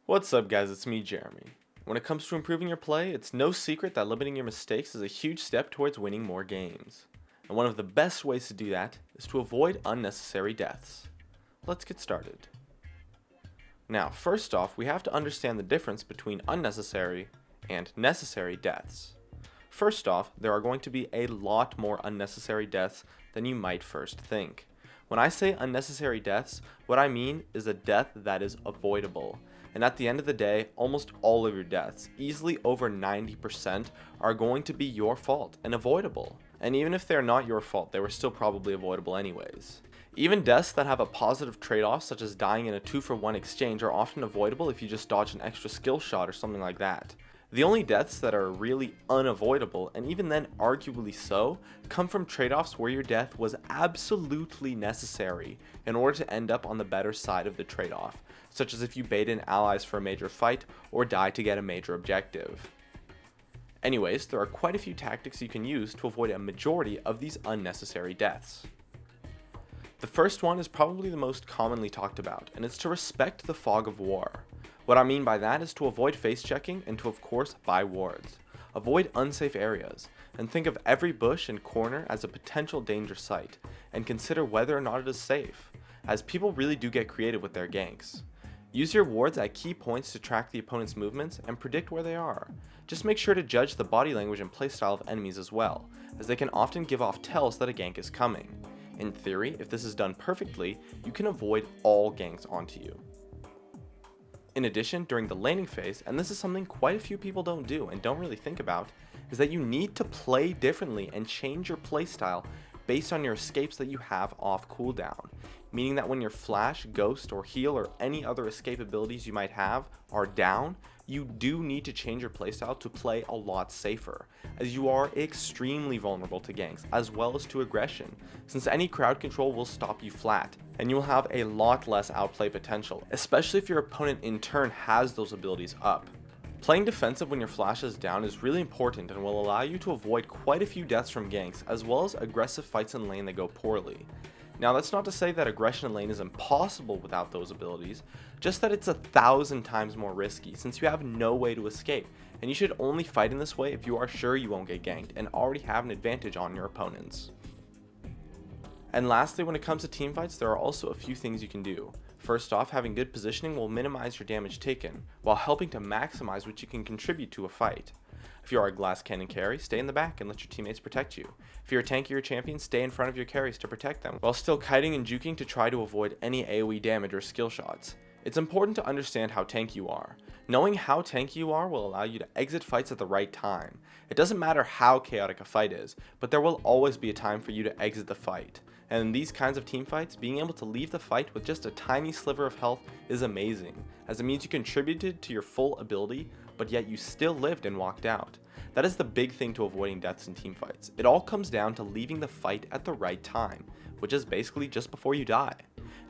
What's up guys, it's me Jeremy. When it comes to improving your play, it's no secret that limiting your mistakes is a huge step towards winning more games. And one of the best ways to do that is to avoid unnecessary deaths. Let's get started. Now, first off, we have to understand the difference between unnecessary and necessary deaths. First off, there are going to be a lot more unnecessary deaths than you might first think. When I say unnecessary deaths, what I mean is a death that is avoidable. And at the end of the day, almost all of your deaths, easily over 90%, are going to be your fault and avoidable. And even if they're not your fault, they were still probably avoidable anyways. Even deaths that have a positive trade-off, such as dying in a 2-for-1 exchange, are often avoidable if you just dodge an extra skill shot or something like that. The only deaths that are really unavoidable, and even then arguably so, come from trade-offs where your death was absolutely necessary in order to end up on the better side of the trade-off, such as if you bait in allies for a major fight or die to get a major objective. Anyways, there are quite a few tactics you can use to avoid a majority of these unnecessary deaths. The first one is probably the most commonly talked about, and it's to respect the fog of war. What I mean by that is to avoid face checking and to of course buy wards. Avoid unsafe areas, and think of every bush and corner as a potential danger site, and consider whether or not it is safe, as people really do get creative with their ganks. Use your wards at key points to track the opponent's movements and predict where they are. Just make sure to judge the body language and playstyle of enemies as well, as they can often give off tells that a gank is coming. In theory, if this is done perfectly, you can avoid all ganks onto you. In addition, during the laning phase, and this is something quite a few people don't do and don't really think about, is that you need to play differently and change your playstyle based on your escapes that you have off cooldown. Meaning that when your flash, ghost, or heal, or any other escape abilities you might have are down, you do need to change your playstyle to play a lot safer, as you are extremely vulnerable to ganks as well as to aggression, since any crowd control will stop you flat, and you will have a lot less outplay potential, especially if your opponent in turn has those abilities up. Playing defensive when your flash is down is really important and will allow you to avoid quite a few deaths from ganks as well as aggressive fights in lane that go poorly. Now that's not to say that aggression in lane is impossible without those abilities, just that it's 1,000 times more risky since you have no way to escape, and you should only fight in this way if you are sure you won't get ganked and already have an advantage on your opponents. And lastly, when it comes to teamfights, there are also a few things you can do. First off, having good positioning will minimize your damage taken, while helping to maximize what you can contribute to a fight. If you are a glass cannon carry, stay in the back and let your teammates protect you. If you're a tanky or champion, stay in front of your carries to protect them, while still kiting and juking to try to avoid any AoE damage or skill shots. It's important to understand how tanky you are. Knowing how tanky you are will allow you to exit fights at the right time. It doesn't matter how chaotic a fight is, but there will always be a time for you to exit the fight. And in these kinds of team fights, being able to leave the fight with just a tiny sliver of health is amazing, as it means you contributed to your full ability, but yet you still lived and walked out. That is the big thing to avoiding deaths in team fights. It all comes down to leaving the fight at the right time, which is basically just before you die.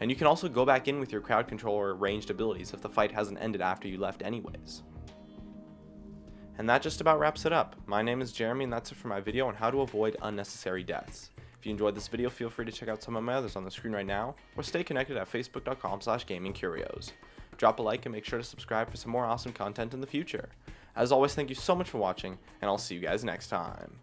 And you can also go back in with your crowd control or ranged abilities if the fight hasn't ended after you left anyways. And that just about wraps it up. My name is Jeremy and that's it for my video on how to avoid unnecessary deaths. If you enjoyed this video, feel free to check out some of my others on the screen right now, or stay connected at facebook.com/gamingcurios. Drop a like and make sure to subscribe for some more awesome content in the future. As always, thank you so much for watching, and I'll see you guys next time.